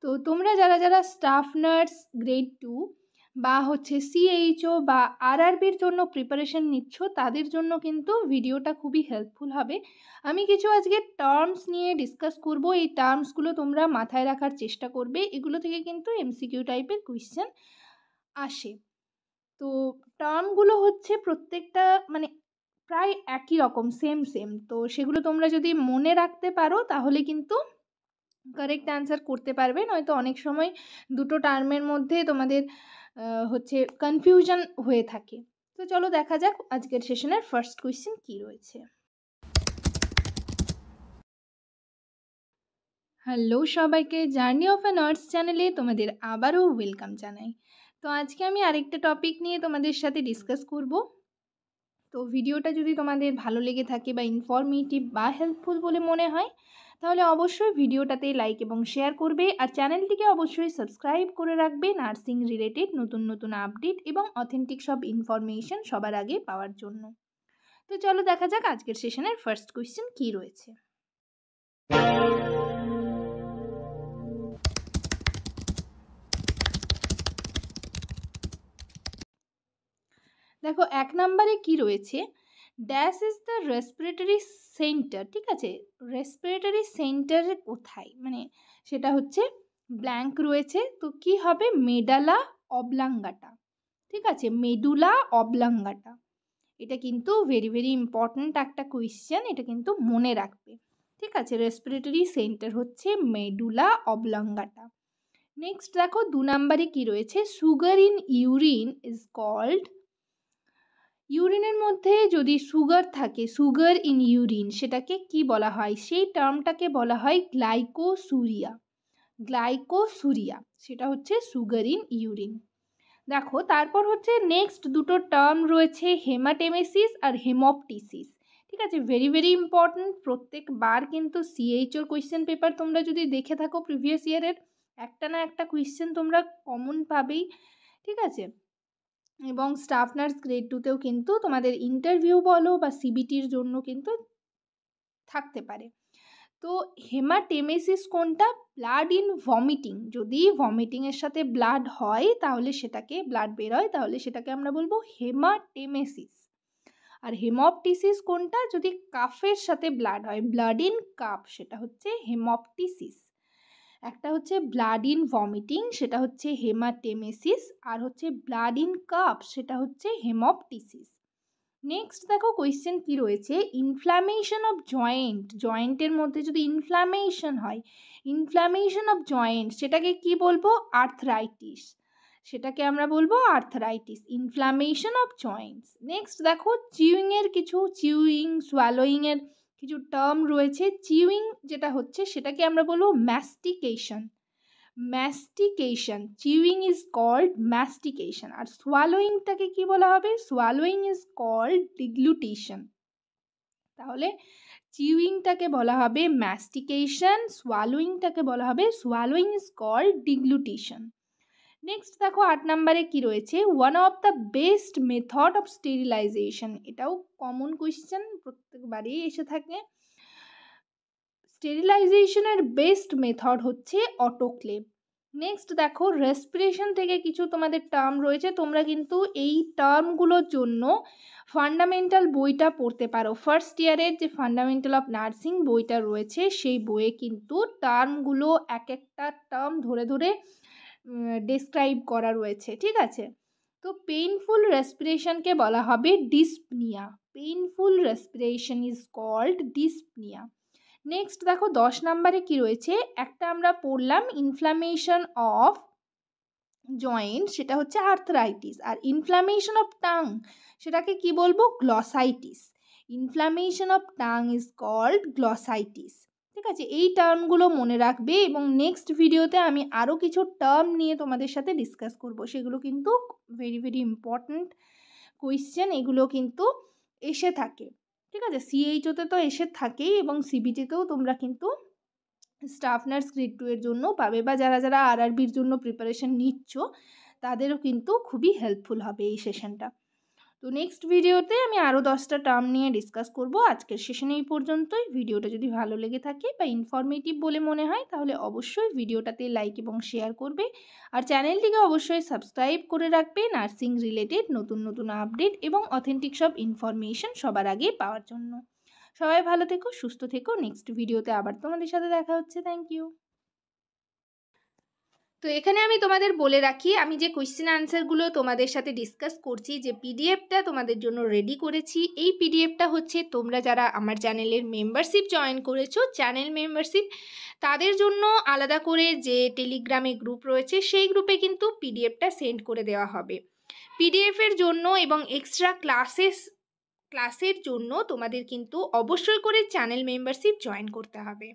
তো তোমরা যারা যারা স্টাফ নার্স গ্রেড 2 বা হচ্ছে সিএইচও বা আরআরবির জন্য প্রিপারেশন নিচ্ছ, তাদের জন্য কিন্তু ভিডিওটা খুবই হেল্পফুল হবে। আমি কিছু আজকে টার্মস নিয়ে ডিসকাস করব। এই টার্মসগুলো তোমরা মাথায় রাখার চেষ্টা করবে, এগুলো থেকে কিন্তু এমসিকিউ টাইপের কোয়েশ্চেন আসে। তো টার্মগুলো হচ্ছে প্রত্যেকটা মানে প্রায় একই রকম, সেম। তো সেগুলো তোমরা যদি মনে রাখতে পারো তাহলে কিন্তু কারেক্ট অ্যান্সার করতে পারবে, নয়তো অনেক সময় দুটো টার্মের মধ্যে তোমাদের হচ্ছে কনফিউশন হয়ে থাকে। তো চলো দেখা যাক আজকের সেশনের ফার্স্ট কোয়েশ্চেন কি রয়েছে। হ্যালো সবাইকে, জার্নি অফ এ নার্স চ্যানেলে তোমাদের আবারও ওয়েলকাম জানাই। তো আজকে আমি আরেকটা টপিক নিয়ে তোমাদের সাথে ডিসকাস করব। তো ভিডিওটা যদি তোমাদের ভালো লেগে থাকে বা ইনফরমেটিভ বা হেল্পফুল বলে মনে হয় তাহলে অবশ্যই ভিডিওটাতে লাইক এবং শেয়ার করবে, আর চ্যানেলটিকে অবশ্যই সাবস্ক্রাইব করে রাখবে নার্সিং রিলেটেড নতুন নতুন আপডেট এবং অথেন্টিক সব ইনফরমেশন সবার আগে পাওয়ার জন্য। তো চলো দেখা যাক আজকের সেশনের ফার্স্ট কোয়েশ্চেন কি রয়েছে। দেখো 1 নম্বরে কি রয়েছে, dash is the respiratory centre. ঠিক আছে, রেসপিরেটরি সেন্টার কোথায়, মানে সেটা হচ্ছে ব্ল্যাঙ্ক রয়েছে। তো কি হবে, মেডালা অবলাঙ্গাটা। ঠিক আছে, মেডুলা অবলাঙ্গাটা। এটা কিন্তু ভেরি ভেরি ইম্পর্ট্যান্ট একটা কোয়েশ্চেন, এটা কিন্তু মনে রাখবে। ঠিক আছে, রেসপিরেটরি সেন্টার হচ্ছে মেডুলা অবলাঙ্গাটা। নেক্সট দেখো 2 নম্বরে কি রয়েছে, sugar in urine is called. ইউরিনের মধ্যে যদি সুগার থাকে, সুগার ইন ইউরিন, সেটাকে কি বলা হয়, সেই টার্মটাকে বলা হয় গ্লাইকোসুরিয়া। গ্লাইকোসুরিয়া সেটা হচ্ছে সুগার ইন ইউরিন। দেখো তারপর হচ্ছে নেক্সট দুটো টার্ম রয়েছে, হেমাটেমেসিস আর হেমপটিসিস। ঠিক আছে, ভেরি ভেরি ইম্পর্ট্যান্ট। প্রত্যেকবার কিন্তু সিএইচওর কোয়েশ্চেন পেপার তোমরা যদি দেখে থাকো প্রিভিয়াস ইয়ারের, একটা না একটা কোয়েশ্চেন তোমরা কমন পাবেই। ঠিক আছে, এবং স্টাফ নার্স গ্রেড 2তেও কিন্তু তোমাদের ইন্টারভিউ বলো বা সিবিটির জন্য কিন্তু থাকতে পারে। তো হেমাটেমেসিস কোনটা, ব্লাড ইন ভমিটিং। যদি ভমিটিংয়ের সাথে ব্লাড হয় তাহলে সেটাকে, ব্লাড বের হয় তাহলে সেটাকে আমরা বলবো হেমাটেমেসিস। আর হেমপটিসিস কোনটা, যদি কাফের সাথে ব্লাড হয়, ব্লাড ইন কাফ, সেটা হচ্ছে হেমপটিসিস। একটা হচ্ছে ব্লাড ইন ভমিটিং, সেটা হচ্ছে হেমাটেমেসিস, আর হচ্ছে ব্লাড ইন কাপ, সেটা হচ্ছে হেমপটিসিস। নেক্সট দেখো কোয়েশ্চেন কি রয়েছে, ইনফ্ল্যামেশন অফ জয়েন্ট। জয়েন্টের মধ্যে যদি ইনফ্ল্যামেশন হয়, ইনফ্ল্যামেশন অফ জয়েন্ট, সেটাকে কি বলবো, আর্থরাইটিস। সেটাকে আমরা বলবো arthritis, inflammation of Joints. Next দেখো চিউইংয়ের কিছু, চিউইং সোয়ালোয়িংয়ের কিছু টার্ম রয়েছে। চিউইং যেটা হচ্ছে সেটাকে আমরা বলবো mastication. Mastication, chewing is called mastication. আর সোয়ালোয়িংটাকে কি বলা হবে, সোয়ালোয়িং ইজ কল্ড ডিগ্লুটেশন। তাহলে চিউইংটাকে বলা হবে ম্যাস্টিকেশন, সোয়ালোয়িংটাকে বলা হবে, swallowing is called deglutition. Next দেখো 8 নম্বরে কি রয়েছে, one of the best method of sterilization. এটাও কমন কোয়েশ্চেন, প্রত্যেকবারই এসে থাকে। স্টেরিলাইজেশনের বেস্ট মেথড হচ্ছে অটোক্লেভ। নেক্সট দেখো রেসপিরেশন থেকে কিছু তোমাদের টার্ম রয়েছে, তোমরা কিন্তু এই টার্মগুলোর জন্য ফান্ডামেন্টাল বইটা পড়তে পারো। ফার্স্ট ইয়ারের যে ফান্ডামেন্টাল অফ নার্সিং বইটা রয়েছে সেই বইয়ে কিন্তু টার্মগুলো এক একটা টার্ম ধরে ধরে ডেসক্রাইব করা রয়েছে। ঠিক আছে, তো পেইনফুল রেসপিরেশনকে বলা হবে dyspnoea. Painful respiration is called dyspnoea. Next দেখো 10 নম্বরে কি রয়েছে, একটা আমরা পড়লাম ইনফ্ল্যামেশন অফ জয়েন্ট, সেটা হচ্ছে আর্থরাইটিস। আর ইনফ্ল্যামেশন অফ টাং, সেটাকে কি বলবো, glossitis. Inflammation of tongue is called glossitis. ঠিক আছে, এই টার্মগুলো মনে রাখবে এবং নেক্সট ভিডিওতে আমি আরও কিছু টার্ম নিয়ে তোমাদের সাথে ডিসকাস করব, সেগুলো কিন্তু ভেরি ভেরি ইম্পর্ট্যান্ট কোয়েশ্চেন, এগুলো কিন্তু এসে থাকে। ঠিক আছে, সিএইচওতে তো এসে থাকেই এবং সিবিটিতেও তোমরা কিন্তু স্টাফ নার্স গ্রেড 2 এর জন্য পাবে, বা যারা যারা আরআরবির জন্য প্রিপারেশন নিচ্ছ তাদেরও কিন্তু খুবই হেল্পফুল হবে এই সেশনটা। তো নেক্সট ভিডিওতে আমি আরও 10টা টার্ম নিয়ে ডিসকাস করব। আজকের সেশনে এই পর্যন্তই। ভিডিওটা যদি ভালো লেগে থাকে বা ইনফরমেটিভ বলে মনে হয় তাহলে অবশ্যই ভিডিওটাতে লাইক এবং শেয়ার করবে, আর চ্যানেলটিকে অবশ্যই সাবস্ক্রাইব করে রাখবে নার্সিং রিলেটেড নতুন নতুন আপডেট এবং অথেন্টিক সব ইনফরমেশন সবার আগে পাওয়ার জন্য। সবাই ভালো থেকো, সুস্থ থেকো। নেক্সট ভিডিওতে আবার তোমাদের সাথে দেখা হচ্ছে। Thank you. তো এখানে আমি তোমাদের বলে রাখি, আমি যে কোয়েশ্চেন আনসারগুলো তোমাদের সাথে ডিসকাস করছি, যে পিডিএফটা তোমাদের জন্য রেডি করেছি, এই পিডিএফটা হচ্ছে তোমরা যারা আমার চ্যানেলের মেম্বারশিপ জয়েন করেছো, চ্যানেল মেম্বারশিপ, তাদের জন্য আলাদা করে যে টেলিগ্রামে গ্রুপ রয়েছে সেই গ্রুপে কিন্তু পিডিএফটা সেন্ড করে দেওয়া হবে। পিডিএফের জন্য এবং এক্সট্রা ক্লাসের জন্য তোমাদের কিন্তু অবশ্যই করে চ্যানেল মেম্বারশিপ জয়েন করতে হবে।